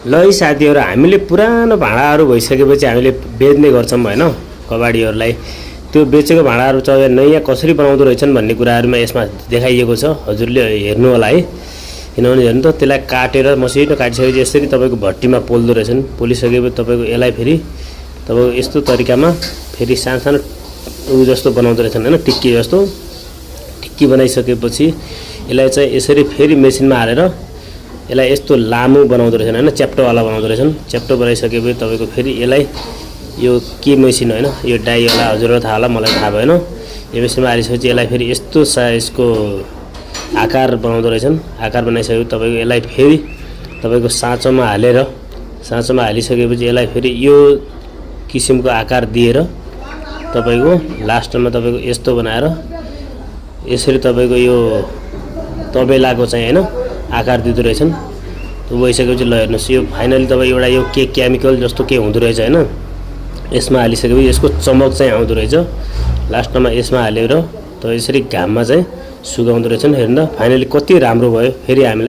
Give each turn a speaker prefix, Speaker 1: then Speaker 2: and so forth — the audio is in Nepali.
Speaker 1: ल है साथीहरु, हामीले पुरानो भाँडाहरू भइसकेपछि हामीले बेच्ने गर्छौं हैन कबाडीहरुलाई। त्यो बेचेको भाँडाहरू चाहिँ नयाँ कसरी बनाउँदो रहेछन् भन्ने कुराहरुमा यसमा देखाइएको छ। हजुरले हेर्नु होला है। किनभने हेर्नु त, त्यसलाई काटेर मसिनो काटिसकेपछि यसरी तपाईको भट्टीमा पोल्दो रहेछन्। पोलिसकेपछि तपाईको यसलाई फेरि तपाईको यस्तो तरिकामा फेरि सानो जस्तो बनाउँदो रहेछन् हैन, टिक्की जस्तो। टिक्की बनाइसकेपछि यसलाई चाहिँ यसरी फेरि मेसिनमा हालेर यसलाई यस्तो लामो बनाउँदो रहेछन् हैन, च्याप्टोवाला बनाउँदो रहेछन्। च्याप्टो बनाइसकेपछि तपाईको फेरि यसलाई यो के मेसिन हैन, यो डाइवाला, हजुरलाई थाहा होला, मलाई थाहा भएन। यो मेसिनमा हालिसकेपछि यसलाई फेरि यस्तो साइजको आकार बनाउँदो रहेछन्। आकार बनाइसकेपछि तपाईको यसलाई फेरि तपाईको साँचोमा हालिसकेपछि यसलाई फेरि यो किसिमको आकार दिएर तपाईको लास्टमा तपाईको यस्तो बनाएर यसरी तपाईको यो तबेलाको चाहिँ हैन आकार दिँदो रहेछन्। त्यो भइसकेपछि ल हेर्नुस्, यो फाइनली तपाईँ एउटा यो के केमिकल जस्तो के हुँदो रहेछ हैन, यसमा हालिसकेपछि यसको चमक चाहिँ आउँदो रहेछ। लास्टमा यसमा हालेर त यसरी घाममा चाहिँ सुकाउँदो रहेछन्। हेर्नु त फाइनली कति राम्रो भयो। फेरि हामी